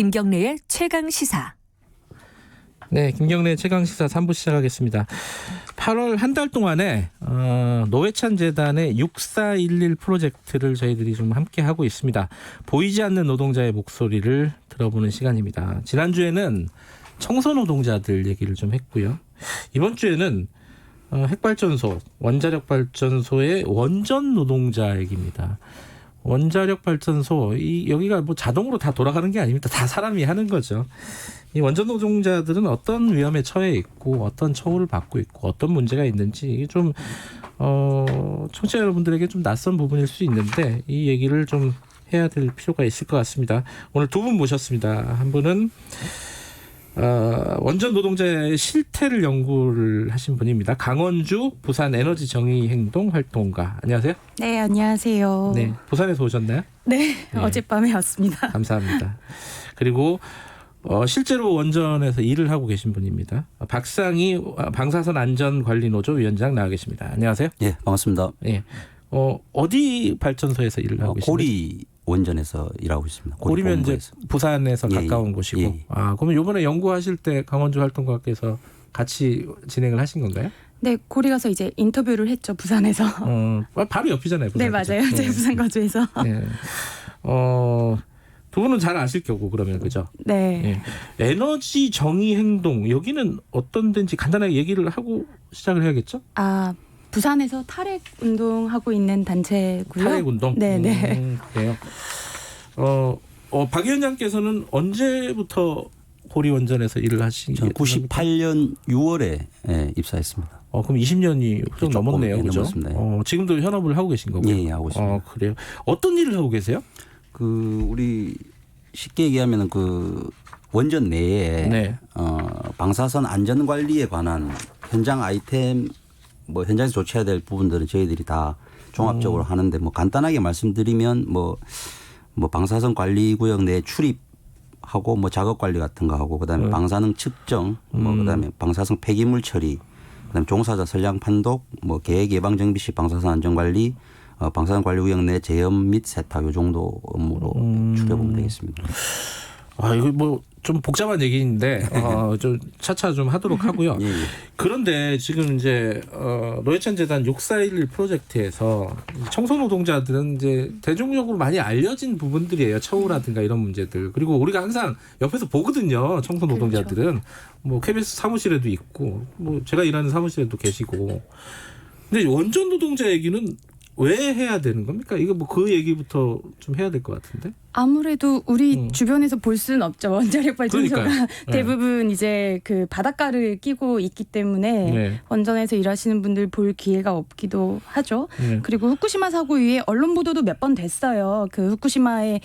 김경래의 최강시사. 네, 김경래 최강시사 3부 시작하겠습니다. 8월 한 달 동안에 노회찬 재단의 6411 프로젝트를 저희들이 좀 함께 하고 있습니다. 보이지 않는 노동자의 목소리를 들어보는 시간입니다. 지난주에는 청소 노동자들 얘기를 좀 했고요. 이번 주에는 핵발전소, 원자력 발전소의 원전 노동자 얘기입니다. 원자력 발전소, 여기가 뭐 자동으로 다 돌아가는 게 아닙니다. 다 사람이 하는 거죠. 이 원전 노동자들은 어떤 위험에 처해 있고 어떤 처우를 받고 있고 어떤 문제가 있는지 이게 좀 청취자 여러분들에게 좀 낯선 부분일 수 있는데 이 얘기를 좀 해야 될 필요가 있을 것 같습니다. 오늘 두 분 모셨습니다. 한 분은 원전 노동자의 실태를 연구를 하신 분입니다. 강원주 부산 에너지 정의 행동 활동가. 안녕하세요. 네, 안녕하세요. 네, 부산에서 오셨나요? 네, 네. 어젯밤에 왔습니다. 감사합니다. 그리고 실제로 원전에서 일을 하고 계신 분입니다. 박상희 방사선 안전관리노조 위원장 나와 계십니다. 안녕하세요. 예, 반갑습니다. 예, 어디 발전소에서 일을 하고 계십니까? 고리 원전에서 일하고 있습니다. 고리면 이제 부산에서 예, 가까운 예, 곳이고. 예. 그러면 이번에 연구하실 때 강원주 활동가께서 같이 진행을 하신 건가요? 네, 고리 가서 이제 인터뷰를 했죠, 부산에서. 바로 옆이잖아요. 부산. 네, 맞아요. 제가 부산 거주해서. 네. 두 분은 잘 아실 거고 그러면 그죠? 네. 예. 에너지 정의 행동 여기는 어떤 데인지 간단하게 얘기를 하고 시작을 해야겠죠? 부산에서 탈핵 운동하고 있는 단체고요. 탈핵 운동. 네, 네. 그래요. 박 위원장께서는 언제부터 고리 원전에서 일을 하신? 저는 98년 6월에 입사했습니다. 그럼 20년이 훌쩍 넘었네요, 그죠? 넘었습니다. 지금도 현업을 하고 계신 거고요. 예, 하고 있습니다. 그래요. 어떤 일을 하고 계세요? 우리 쉽게 얘기하면은 원전 내에 네. 방사선 안전 관리에 관한 현장 아이템 현장에서 조치해야 될 부분들은 저희들이 다 종합적으로 하는데 간단하게 말씀드리면 방사선 관리 구역 내 출입하고 작업 관리 같은 거 하고 그다음에 방사능 측정 그다음에 방사성 폐기물 처리 그다음에 종사자 선량 판독 계획 예방 정비 시 방사선 안전 관리 방사선 관리 구역 내 제염 및 세탁 요 정도 업무로 추려보면 되겠습니다. 이거 좀 복잡한 얘기인데 좀 차차 좀 하도록 하고요. 예. 그런데 지금 이제 노회찬 재단 6411 프로젝트에서 청소 노동자들은 이제 대중적으로 많이 알려진 부분들이에요. 처우라든가 이런 문제들. 그리고 우리가 항상 옆에서 보거든요. 청소 노동자들은 KBS 사무실에도 있고 제가 일하는 사무실에도 계시고. 근데 원전 노동자 얘기는 왜 해야 되는 겁니까? 이거 그 얘기부터 좀 해야 될 것 같은데. 아무래도 우리 주변에서 볼 수는 없죠. 원자력 발전소가 그러니까요. 대부분 이제 바닷가를 끼고 있기 때문에 네. 원전에서 일하시는 분들 볼 기회가 없기도 하죠. 네. 그리고 후쿠시마 사고 이후에 언론 보도도 몇 번 됐어요. 후쿠시마에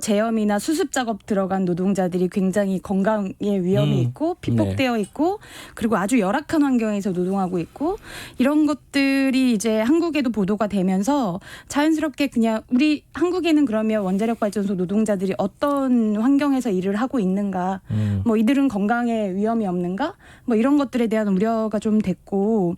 제염이나 수습 작업 들어간 노동자들이 굉장히 건강에 위험이 있고 피폭되어 있고 그리고 아주 열악한 환경에서 노동하고 있고 이런 것들이 이제 한국에도 보도가 되면서 자연스럽게 그냥 우리 한국에는 그러면 원자력 발전소 노동자들이 어떤 환경에서 일을 하고 있는가, 이들은 건강에 위험이 없는가, 이런 것들에 대한 우려가 좀 됐고.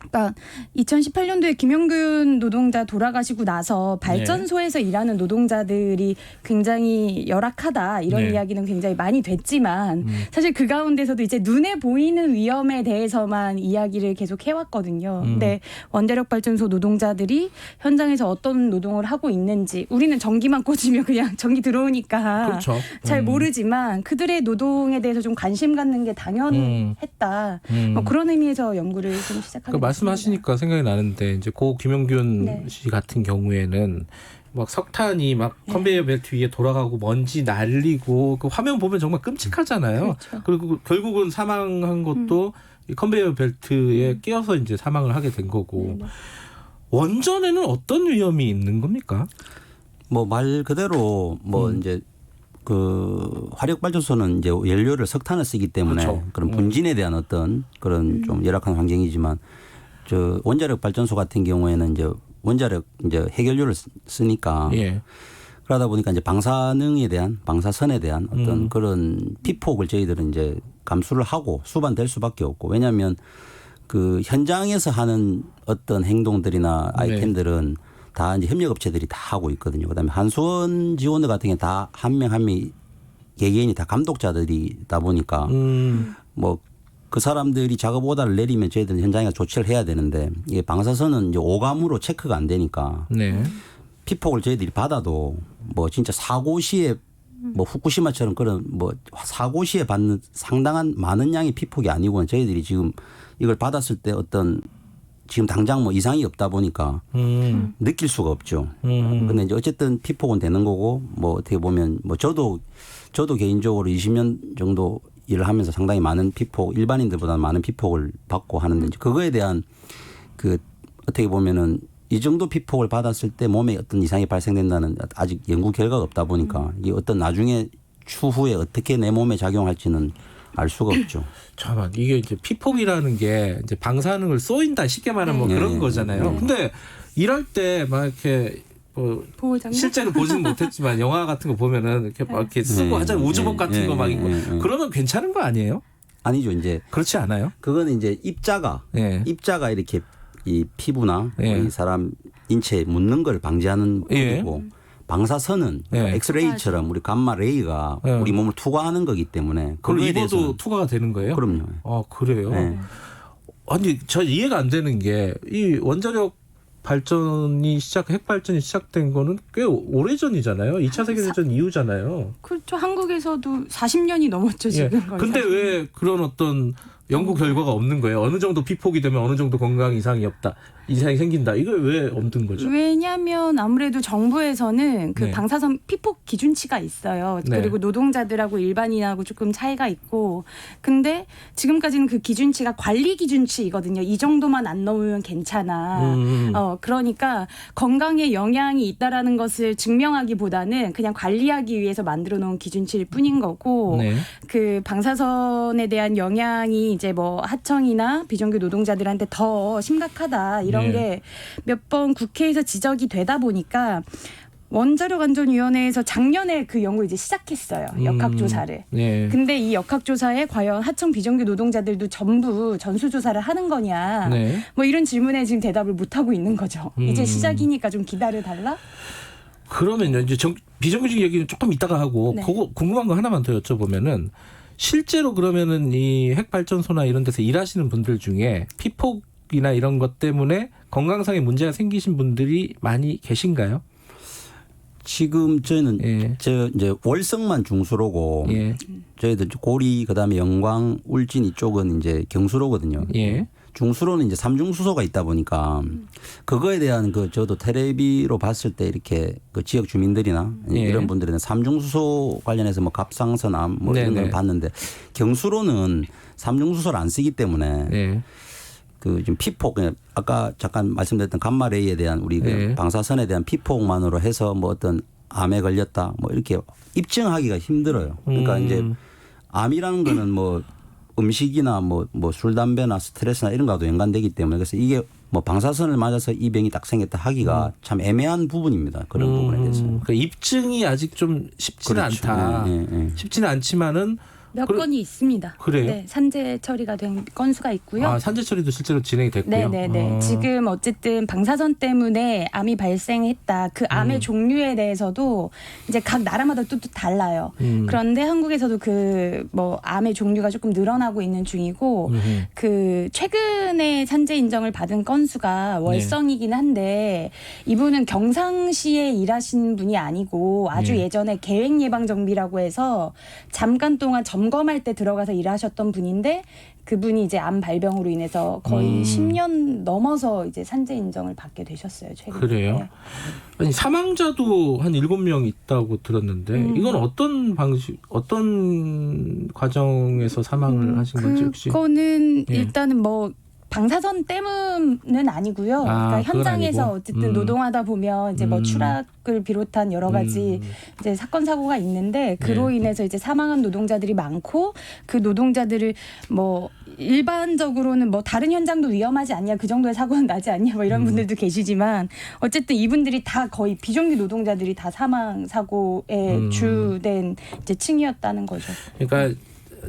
그러니까 2018년도에 김영균 노동자 돌아가시고 나서 발전소에서 일하는 노동자들이 굉장히 열악하다 이런 이야기는 굉장히 많이 됐지만 사실 그 가운데서도 이제 눈에 보이는 위험에 대해서만 이야기를 계속 해왔거든요. 근데 원자력 발전소 노동자들이 현장에서 어떤 노동을 하고 있는지 우리는 전기만 꽂으면 그냥 전기 들어오니까 그렇죠. 잘 모르지만 그들의 노동에 대해서 좀 관심 갖는 게 당연했다. 그런 의미에서 연구를 좀 시작하게 됐습니다. 말씀하시니까 생각이 나는데 이제 고 김영균 씨 같은 경우에는 석탄이 컨베이어 벨트 위에 돌아가고 먼지 날리고 그 화면 보면 정말 끔찍하잖아요. 그렇죠. 그리고 결국은 사망한 것도 이 컨베이어 벨트에 끼어서 이제 사망을 하게 된 거고. 원전에는 어떤 위험이 있는 겁니까? 말 그대로 이제 화력 발전소는 이제 연료를 석탄을 쓰기 때문에 그렇죠. 그런 분진에 대한 어떤 그런 좀 열악한 환경이지만 원자력 발전소 같은 경우에는 이제 해결료를 쓰니까 그러다 보니까 이제 방사선에 대한 어떤 그런 피폭을 저희들은 이제 감수를 하고 수반될 수밖에 없고 왜냐하면 현장에서 하는 어떤 행동들이나 아이템들은 다 이제 협력업체들이 다 하고 있거든요. 그다음에 한수원 지원들 같은 경우 다 한 명 한 명이 개개인이 다 감독자들이다 보니까 뭐 그 사람들이 작업 오다를 내리면 저희들은 현장에 조치를 해야 되는데 이게 방사선은 이제 오감으로 체크가 안 되니까 네. 피폭을 저희들이 받아도 뭐 진짜 사고 시에 뭐 후쿠시마처럼 그런 뭐 사고 시에 받는 상당한 많은 양의 피폭이 아니고 저희들이 지금 이걸 받았을 때 어떤 지금 당장 뭐 이상이 없다 보니까 느낄 수가 없죠. 근데 이제 어쨌든 피폭은 되는 거고 뭐 어떻게 보면 뭐 저도 개인적으로 20년 정도 일을 하면서 상당히 많은 피폭 일반인들보다 많은 피폭을 받고 하는데 이제 그거에 대한 그 어떻게 보면은 이 정도 피폭을 받았을 때 몸에 어떤 이상이 발생된다는 아직 연구 결과가 없다 보니까 이게 어떤 나중에 추후에 어떻게 내 몸에 작용할지는 알 수가 없죠. 잠깐 이게 이제 피폭이라는 게 이제 방사능을 쏘인다 쉽게 말하면 뭐 그런 거잖아요. 근데 일할 때 막 이렇게 뭐 보호장갑? 실제로 보지는 못했지만 영화 같은 거 보면은 이렇게 막 이렇게 쓰고 하잖아요. 우주복 같은 거 막 있고 그러면 괜찮은 거 아니에요? 아니죠. 이제 그렇지 않아요? 그거는 이제 입자가 이렇게 이 피부나 이 사람 인체에 묻는 걸 방지하는 거고 방사선은 엑스레이처럼 우리 감마 레이가 우리 몸을 투과하는 거기 때문에 그걸 그거에 입어도 대해서는 투과가 되는 거예요? 그럼요. 아 그래요? 네. 아니 저 이해가 안 되는 게 이 원자력 발전이 핵 발전이 시작된 거는 꽤 오래전이잖아요. 2차 세계대전 이후잖아요. 그렇죠. 한국에서도 40년이 넘었죠 지금. 거의 근데 40년. 왜 그런 어떤 연구 결과가 없는 거예요? 어느 정도 피폭이 되면 어느 정도 건강 이상이 없다. 이상이 생긴다. 이걸 왜 없는 거죠? 왜냐하면 아무래도 정부에서는 그 네. 방사선 피폭 기준치가 있어요. 네. 그리고 노동자들하고 일반인하고 조금 차이가 있고. 근데 지금까지는 그 기준치가 관리 기준치이거든요. 이 정도만 안 넘으면 괜찮아. 그러니까 건강에 영향이 있다라는 것을 증명하기보다는 그냥 관리하기 위해서 만들어 놓은 기준치일 뿐인 거고. 네. 그 방사선에 대한 영향이 이제 뭐 하청이나 비정규 노동자들한테 더 심각하다 이런 네. 게 몇 번 국회에서 지적이 되다 보니까 원자력안전위원회에서 작년에 그 연구 이제 시작했어요. 역학조사를. 네. 근데 이 역학조사에 과연 하청 비정규 노동자들도 전부 전수조사를 하는 거냐. 네. 뭐 이런 질문에 지금 대답을 못 하고 있는 거죠. 이제 시작이니까 좀 기다려달라. 그러면요 이제 비정규직 얘기는 조금 이따가 하고 네. 그거 궁금한 거 하나만 더 여쭤보면은 실제로 그러면은 이 핵발전소나 이런 데서 일하시는 분들 중에 피폭이나 이런 것 때문에 건강상의 문제가 생기신 분들이 많이 계신가요? 지금 저희는 예. 이제 월성만 중수로고 예. 저희들 고리 그다음에 영광 울진 이쪽은 이제 경수로거든요. 예. 중수로는 이제 삼중수소가 있다 보니까 그거에 대한 그 저도 텔레비로 봤을 때 이렇게 그 지역 주민들이나 예. 이런 분들은 삼중수소 관련해서 뭐 갑상선암 뭐 이런 걸 네네. 봤는데 경수로는 삼중수소를 안 쓰기 때문에 예. 그 지금 피폭 아까 잠깐 말씀드렸던 감마레이에 대한 우리 그 네. 방사선에 대한 피폭만으로 해서 뭐 어떤 암에 걸렸다 뭐 이렇게 입증하기가 힘들어요. 그러니까 이제 암이라는 거는 뭐 음식이나 뭐 술 담배나 스트레스나 이런 거와도 연관되기 때문에 그래서 이게 뭐 방사선을 맞아서 이 병이 딱 생겼다 하기가 참 애매한 부분입니다. 그런 부분에 대해서. 그러니까 입증이 아직 좀 쉽지는 그렇죠. 않다. 쉽지는 않지만은 몇 건이 있습니다. 그래요? 네, 산재 처리가 된 건수가 있고요. 아, 산재 처리도 실제로 진행이 됐고요. 네네네. 지금 어쨌든 방사선 때문에 암이 발생했다. 그 암의 종류에 대해서도 이제 각 나라마다 또 달라요. 그런데 한국에서도 그 뭐 암의 종류가 조금 늘어나고 있는 중이고 그 최근에 산재 인정을 받은 건수가 월성이긴 한데 이분은 경상시에 일하신 분이 아니고 아주 예전에 계획 예방 정비라고 해서 잠깐 동안 점검할 때 들어가서 일하셨던 분인데 그분이 이제 암 발병으로 인해서 거의 10년 넘어서 이제 산재 인정을 받게 되셨어요. 최근에. 그래요? 아니, 사망자도 한 7명 있다고 들었는데 이건 어떤 방식, 어떤 과정에서 사망을 하신 건지 혹시? 그거는 예. 일단은 뭐 방사선 때문은 아니고요. 그러니까 그건 현장에서 아니고? 어쨌든 노동하다 보면 이제 뭐 추락을 비롯한 여러 가지 이제 사건 사고가 있는데 그로 인해서 이제 사망한 노동자들이 많고 그 노동자들을 뭐 일반적으로는 뭐 다른 현장도 위험하지 않냐 그 정도의 사고는 나지 않냐 뭐 이런 분들도 계시지만 어쨌든 이분들이 다 거의 비정규 노동자들이 다 사망 사고에 주된 이제 층이었다는 거죠. 그러니까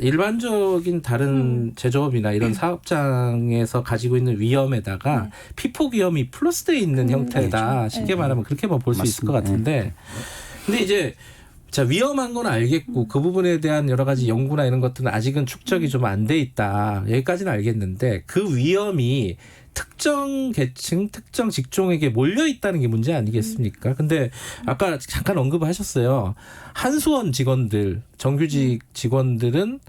일반적인 다른 제조업이나 이런 사업장에서 가지고 있는 위험에다가 피폭 위험이 플러스되어 있는 형태다. 그렇죠. 쉽게 말하면 그렇게만 볼 수 있을 것 맞습니다. 같은데. 근데 이제 자, 위험한 건 알겠고 그 부분에 대한 여러 가지 연구나 이런 것들은 아직은 축적이 좀 안 돼 있다. 여기까지는 알겠는데 그 위험이 특정 계층, 특정 직종에게 몰려 있다는 게 문제 아니겠습니까? 근데 아까 잠깐 언급하셨어요. 한수원 직원들, 정규직 직원들은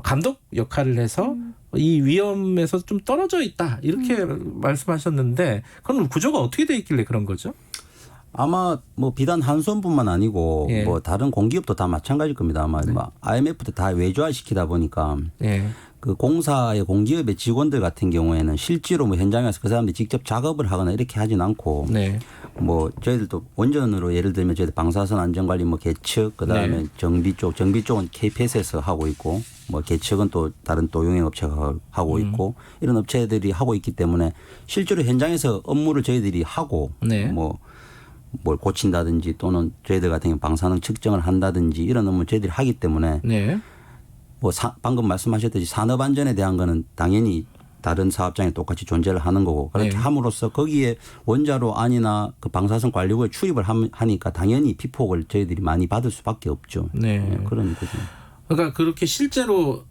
감독 역할을 해서 이 위험에서 좀 떨어져 있다. 이렇게 말씀하셨는데 그건 구조가 어떻게 돼 있길래 그런 거죠? 아마 뭐 비단 한수원뿐만 아니고 예. 뭐 다른 공기업도 다 마찬가지일 겁니다. 아마 뭐 IMF도 다 외주화 시키다 보니까 예. 그 공사의 공기업의 직원들 같은 경우에는 실제로 뭐 현장에서 그 사람들이 직접 작업을 하거나 이렇게 하진 않고 네. 뭐 저희들도 원전으로 예를 들면 저희들 방사선 안전관리 뭐 계측 그다음에 네. 정비 쪽은 KPS에서 하고 있고 뭐 계측은 또 다른 또 용역업체가 하고 있고 이런 업체들이 하고 있기 때문에 실제로 현장에서 업무를 저희들이 하고 네. 뭐 뭘 고친다든지 또는 저희들 같은 경우 방사능 측정을 한다든지 이런 업무 저희들이 하기 때문에 네. 뭐 방금 말씀하셨듯이 산업 안전에 대한 거는 당연히 다른 사업장에 똑같이 존재를 하는 거고 그렇게 네. 함으로써 거기에 원자로 안이나 그 방사선 관리구에 출입을 하니까 당연히 피폭을 저희들이 많이 받을 수밖에 없죠. 네. 그런 거죠. 그러니까 그렇게 실제로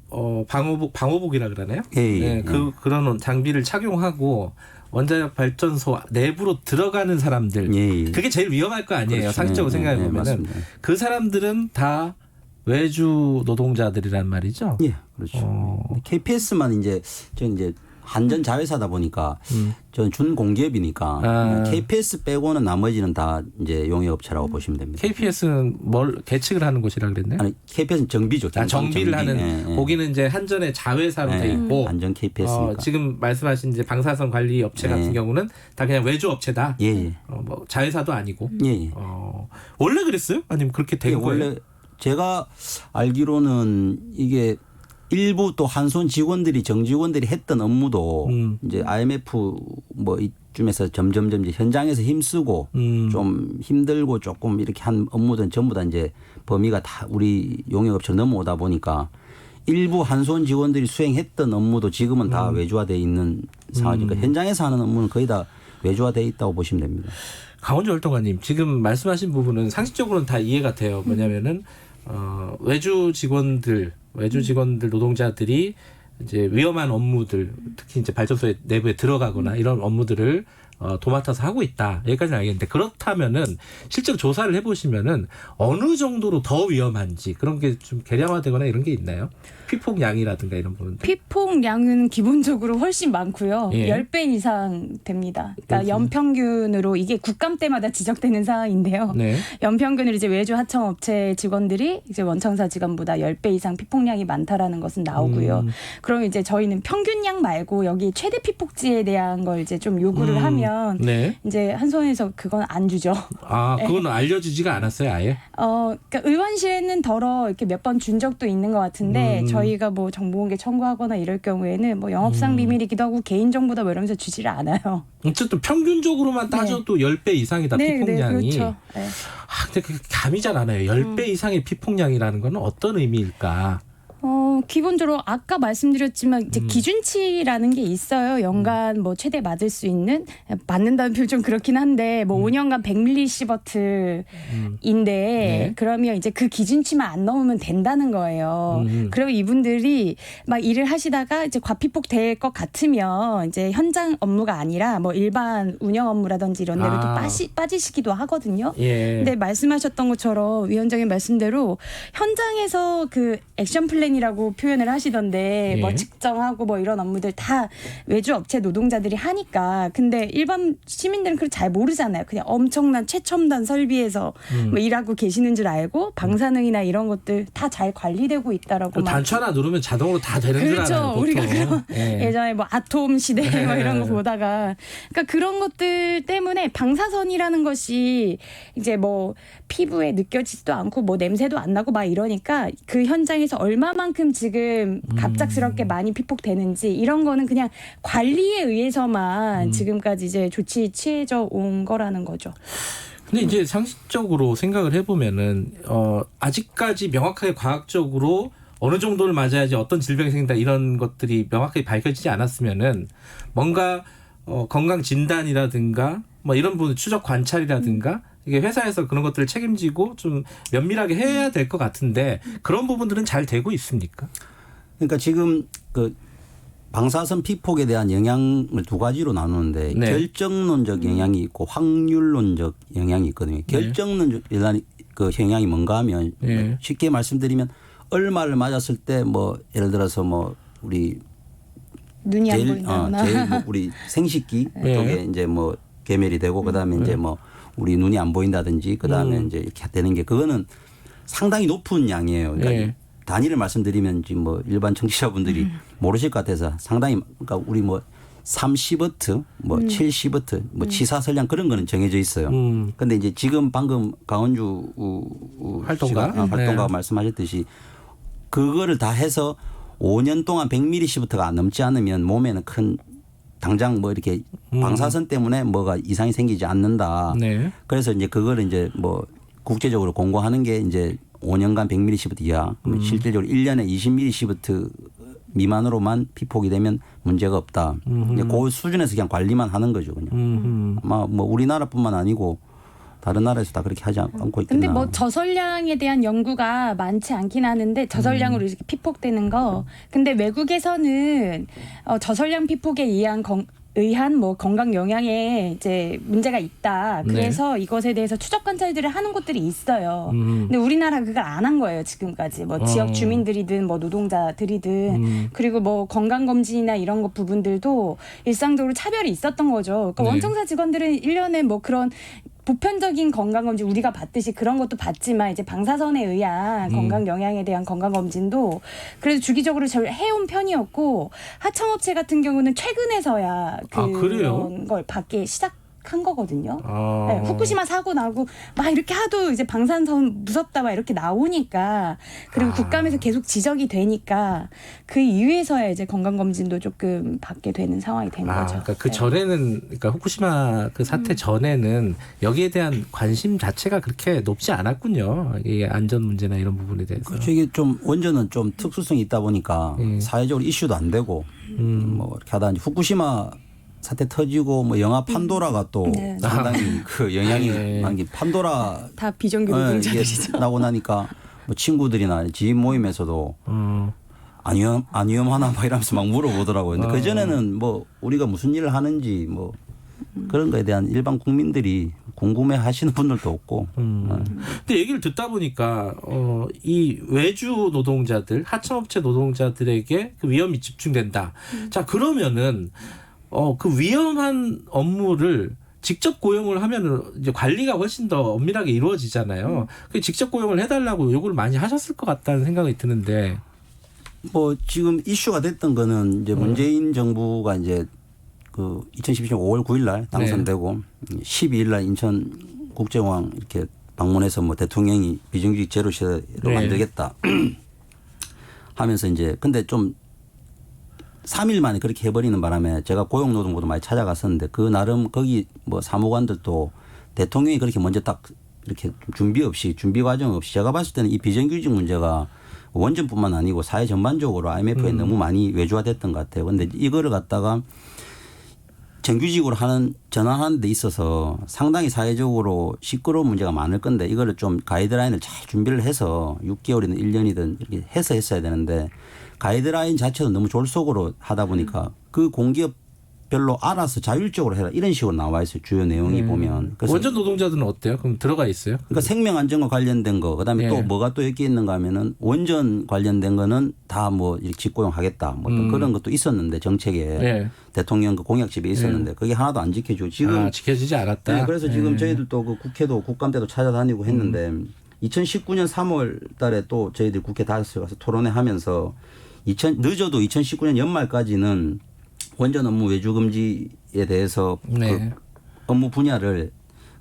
방호복이라 그러나요? 예, 예, 네, 그런 장비를 착용하고 원자력 발전소 내부로 들어가는 사람들, 예, 예. 그게 제일 위험할 거 아니에요. 그렇죠. 상식적으로 예, 생각해 예, 보면은 맞습니다. 그 사람들은 다 외주 노동자들이란 말이죠. 예, 그렇죠. KPS만 이제 저는 이제 한전 자회사다 보니까 저는 준공기업이니까 KPS 빼고는 나머지는 다 이제 용역업체라고 보시면 됩니다. KPS는 뭘 계측을 하는 곳이라 그랬나요? 아니 KPS는 정비죠. 정비를 하는 예. 거기는 이제 한전의 자회사로 돼 있고 안전 KPS니까. 지금 말씀하신 이제 방사선 관리 업체 같은 경우는 다 그냥 외주 업체다. 예. 뭐 자회사도 아니고. 예. 원래 그랬어요? 아니면 그렇게 된 거예요? 원래 제가 알기로는 이게 일부 또 한손 직원들이 정직원들이 했던 업무도 이제 IMF 뭐 이쯤에서 점점 이제 현장에서 힘쓰고 좀 힘들고 조금 이렇게 한 업무들은 전부 다 이제 범위가 다 우리 용역업체로 넘어오다 보니까 일부 한손 직원들이 수행했던 업무도 지금은 다 외주화되어 있는 상황이니까 현장에서 하는 업무는 거의 다 외주화되어 있다고 보시면 됩니다. 강원주 활동가님 지금 말씀하신 부분은 상식적으로는 다 이해가 돼요. 뭐냐면은 외주 직원들 노동자들이 이제 위험한 업무들 특히 이제 발전소 내부에 들어가거나 이런 업무들을 도맡아서 하고 있다. 여기까지는 알겠는데 그렇다면은 실제로 조사를 해보시면은 어느 정도로 더 위험한지 그런 게 좀 계량화되거나 이런 게 있나요? 피폭량이라든가 이런 부분들. 피폭량은 기본적으로 훨씬 많고요. 예. 10배 이상 됩니다. 그러니까 연평균으로 이게 국감때마다 지적되는 사항인데요. 네. 연평균으로 이제 외주 하청업체 직원들이 이제 원청사 직원보다 10배 이상 피폭량이 많다라는 것은 나오고요. 그럼 이제 저희는 평균량 말고 여기 최대 피폭지에 대한 걸 이제 좀 요구를 하면 네. 이제 한손에서 그건 안 주죠. 아, 그건 알려주지가 않았어요, 아예? 그러니까 의원실에는 덜어 이렇게 몇 번 준 적도 있는 것 같은데 저희가 뭐 정보공개 청구하거나 이럴 경우에는 뭐 영업상 비밀이기도 하고 개인정보다 뭐 이러면서 주지를 않아요. 어쨌든 평균적으로만 따져도 10배 이상이다, 피폭량이. 네, 그렇죠. 네. 근데 그게 감이 잘 안 와요. 10배 이상의 피폭량이라는 건 어떤 의미일까? 기본적으로 아까 말씀드렸지만 이제 기준치라는 게 있어요. 연간 뭐 최대 맞을 수 있는 맞는다는 표현 좀 그렇긴 한데 뭐 5년간 100mS인데 네. 그러면 이제 그 기준치만 안 넘으면 된다는 거예요. 그러면 이분들이 막 일을 하시다가 이제 과피폭 될 것 같으면 이제 현장 업무가 아니라 뭐 일반 운영 업무라든지 이런 데로 또 빠지시기도 하거든요. 예. 근데 말씀하셨던 것처럼 위원장님 말씀대로 현장에서 그 액션 플랜이라고 표현을 하시던데 예. 뭐 측정하고 뭐 이런 업무들 다 외주 업체 노동자들이 하니까 근데 일반 시민들은 그걸 잘 모르잖아요. 그냥 엄청난 최첨단 설비에서 뭐 일하고 계시는 줄 알고 방사능이나 이런 것들 다 잘 관리되고 있다라고 단추 하나 누르면 자동으로 다 되는 줄 그렇죠. 알아요. 보통. 우리가 그런 예. 예전에 뭐 아톰 시대 뭐 이런 거 보다가 그러니까 그런 것들 때문에 방사선이라는 것이 이제 뭐 피부에 느껴지지도 않고 뭐 냄새도 안 나고 막 이러니까 그 현장에서 얼마만큼 지금 갑작스럽게 많이 피폭되는지 이런 거는 그냥 관리에 의해서만 지금까지 이제 조치 취해져 온 거라는 거죠. 근데 이제 상식적으로 생각을 해보면은 아직까지 명확하게 과학적으로 어느 정도를 맞아야지 어떤 질병이 생긴다 이런 것들이 명확하게 밝혀지지 않았으면은 뭔가 건강 진단이라든가 뭐 이런 부분 추적 관찰이라든가 이게 회사에서 그런 것들을 책임지고 좀 면밀하게 해야 될 것 같은데 그런 부분들은 잘 되고 있습니까? 그러니까 지금 그 방사선 피폭에 대한 영향을 두 가지로 나누는데 네. 결정론적 영향이 있고 확률론적 영향이 있거든요. 결정론적 그 영향이 뭔가 하면 네. 쉽게 말씀드리면 얼마를 맞았을 때 뭐 예를 들어서 뭐 우리 눈이 안 보인다거나. 제일 뭐 우리 생식기 네. 쪽에 이제 뭐 계멸이 되고 그다음에 이제 뭐 우리 눈이 안 보인다든지 그다음에 이제 이렇게 되는 게 그거는 상당히 높은 양이에요. 그러니까 네. 단위를 말씀드리면 지금 뭐 일반 청취자분들이 모르실 것 같아서 상당히 그러니까 우리 뭐 30워트 뭐 70워트 뭐 치사설량 그런 거는 정해져 있어요. 근데 이제 지금 방금 강원주 활동가? 활동가 네. 말씀하셨듯이 그거를 다 해서 5년 동안 100ml부터가 넘지 않으면 몸에는 큰 당장 뭐 이렇게 방사선 때문에 뭐가 이상이 생기지 않는다. 네. 그래서 이제 그거를 이제 뭐 국제적으로 공고하는 게 이제 5년간 100ml시부터 이하. 그러면 실질적으로 1년에 20ml시부터 미만으로만 피폭이 되면 문제가 없다. 이제 그 수준에서 그냥 관리만 하는 거죠, 그냥. 아마 뭐 우리나라뿐만 아니고 다른 나라에서 다 그렇게 하지 않고 있겠나. 근데 뭐 저설량에 대한 연구가 많지 않긴 하는데 저설량으로 이렇게 피폭되는 거. 근데 외국에서는 저설량 피폭에 의한 뭐 건강 영향에 이제 문제가 있다. 그래서 이것에 대해서 추적 관찰들을 하는 곳들이 있어요. 근데 우리나라 그걸 안 한 거예요, 지금까지. 뭐 지역 주민들이든 뭐 노동자들이든 그리고 뭐 건강 검진이나 이런 것 부분들도 일상적으로 차별이 있었던 거죠. 그러니까 네. 원청사 직원들은 1년에 뭐 그런 보편적인 건강검진 우리가 받듯이 그런 것도 받지만 이제 방사선에 의한 건강 영향에 대한 건강검진도 그래도 주기적으로 잘 해온 편이었고 하청업체 같은 경우는 최근에서야 그래요? 그런 걸 받기 시작한 거거든요. 아. 네, 후쿠시마 사고 나고 막 이렇게 하도 이제 방사선 무섭다 막 이렇게 나오니까 그리고 국감에서 계속 지적이 되니까 그 이후에서야 이제 건강검진도 조금 받게 되는 상황이 된 거죠. 그러니까 그 네. 전에는 그러니까 후쿠시마 그 사태 전에는 여기에 대한 관심 자체가 그렇게 높지 않았군요. 이게 안전 문제나 이런 부분에 대해서. 그렇죠. 이게 좀 원전은 좀 특수성이 있다 보니까 사회적으로 이슈도 안 되고 뭐 이렇게 하다 이제 후쿠시마 사태 터지고 뭐 영화 판도라가 또 네. 상당히 그 영향이 네. 많은 게 판도라 다 비정규 이게 노동자들이죠. 나고 나니까 뭐 친구들이나 지인 모임에서도 안 위험하나 막 이러면서 막 물어보더라고요. 근데 그 전에는 뭐 우리가 무슨 일을 하는지 뭐 그런 거에 대한 일반 국민들이 궁금해 하시는 분들도 없고. 근데 얘기를 듣다 보니까 이 외주 노동자들, 하청업체 노동자들에게 그 위험이 집중된다. 자, 그러면은 그 위험한 업무를 직접 고용을 하면은 이제 관리가 훨씬 더 엄밀하게 이루어지잖아요. 그 직접 고용을 해달라고 요구를 많이 하셨을 것 같다는 생각이 드는데. 뭐 지금 이슈가 됐던 거는 이제 문재인 정부가 이제 그 2017년 5월 9일 날 당선되고 12일 날 인천 국제공항 이렇게 방문해서 뭐 대통령이 비정규직 제로 시대로 만들겠다 하면서 이제 근데 좀 3일 만에 그렇게 해버리는 바람에 제가 고용노동부도 많이 찾아갔었는데 그 나름 거기 뭐 사무관들도 대통령이 그렇게 먼저 딱 이렇게 준비 과정 없이 제가 봤을 때는 이 비정규직 문제가 원전뿐만 아니고 사회 전반적으로 IMF에 너무 많이 외주화됐던 것 같아요. 근데 이거를 갖다가 정규직으로 전환하는 데 있어서 상당히 사회적으로 시끄러운 문제가 많을 건데 이거를 좀 가이드라인을 잘 준비를 해서 6개월이든 1년이든 이렇게 해서 했어야 되는데 가이드라인 자체도 너무 졸속으로 하다 보니까 그 공기업별로 알아서 자율적으로 해라 이런 식으로 나와 있어요. 주요 내용이 보면. 그래서 원전 노동자들은 어때요? 그럼 들어가 있어요? 그러니까 생명 안전과 관련된 거 그다음에 예. 또 뭐가 또 여기 있는가 하면은 원전 관련된 거는 다 뭐 직고용하겠다 뭐 어떤 그런 것도 있었는데 정책에 예. 대통령 그 공약집에 있었는데 그게 하나도 안 지켜지고 지금 지켜지지 않았다. 네, 그래서 지금 저희들도 그 국회도 국감 때도 찾아다니고 했는데 2019년 3월 달에 또 저희들 국회 다시 가서 토론회 하면서 늦어도 2019년 연말까지는 원전 업무 외주 금지에 대해서 네. 그 업무 분야를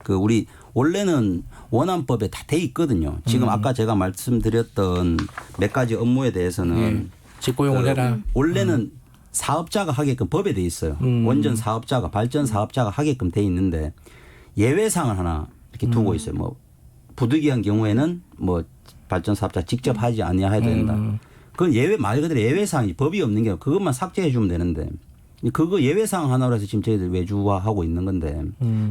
그 우리 원래는 원안법에 다 돼 있거든요. 지금 아까 제가 말씀드렸던 몇 가지 업무에 대해서는 직고용을 해라. 원래는 사업자가 하게끔 법에 돼 있어요. 원전 사업자가 발전 사업자가 하게끔 돼 있는데 예외상을 하나 이렇게 두고 있어요. 뭐 부득이한 경우에는 뭐 발전 사업자 직접 하지 아니해야 된다. 그건 예외 말 그대로 예외상이 법이 없는 게 그것만 삭제해 주면 되는데 그거 예외상 하나로 해서 지금 저희들 외주화하고 있는 건데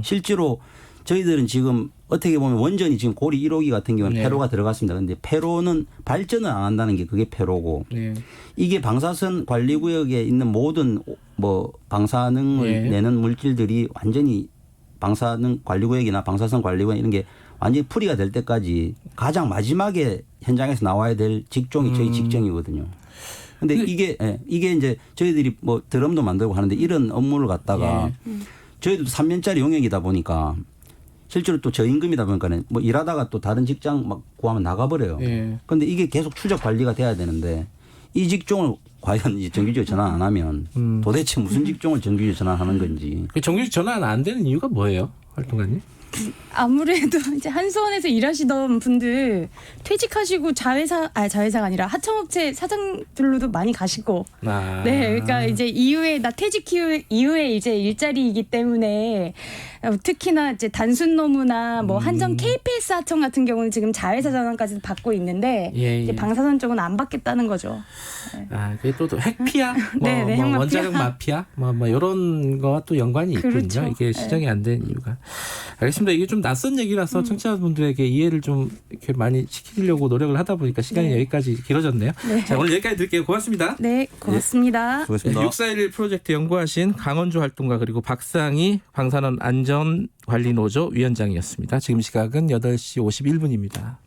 실제로 저희들은 지금 어떻게 보면 원전이 지금 고리 1호기 같은 경우는 네. 폐로가 들어갔습니다. 그런데 폐로는 발전을 안 한다는 게 그게 폐로고 네. 이게 방사선 관리구역에 있는 모든 뭐 방사능을 네. 내는 물질들이 완전히 방사능 관리구역이나 방사선 관리구역 이런 게 완전히 풀이가 될 때까지 가장 마지막에 현장에서 나와야 될 직종이 저희 직종이거든요. 근데 이게 이제 저희들이 뭐 드럼도 만들고 하는데 이런 업무를 갖다가 저희도 3년짜리 용역이다 보니까 실제로 또 저임금이다 보니까는 뭐 일하다가 또 다른 직장 막 구하면 나가버려요. 예. 그런데 이게 계속 추적 관리가 돼야 되는데 이 직종을 과연 이제 정규직에 전환 안 하면 도대체 무슨 직종을 정규직에 전환하는 건지. 그 정규직 전환 안 되는 이유가 뭐예요, 활동가님? 아무래도 이제 한수원에서 일하시던 분들 퇴직하시고 자회사가 아니라 하청업체 사장들로도 많이 가시고. 아. 네, 그러니까 이제 이후에 나 퇴직 이후에 이제 일자리이기 때문에 특히나 이제 단순 노무나 뭐 한정 KPS 하청 같은 경우는 지금 자회사 전환까지 받고 있는데 예. 이제 방사선 쪽은 안 받겠다는 거죠. 아, 그게 또 핵피아, 뭐, 네, 네, 뭐 핵마피아. 원자력 마피아, 뭐 이런 거와 또 연관이 있군요. 그렇죠. 이게 시정이 안 된 이유가. 알겠습니다. 이게 좀 낯선 얘기라서 청취자분들에게 이해를 좀 이렇게 많이 시키려고 노력을 하다 보니까 시간이 여기까지 길어졌네요. 네. 자, 오늘 여기까지 드릴게요. 고맙습니다. 네, 고맙습니다. 수고하셨습니다. 6411 프로젝트 연구하신 강원주 활동가 그리고 박상희 방사능 안전관리노조 위원장이었습니다. 지금 시각은 8시 51분입니다.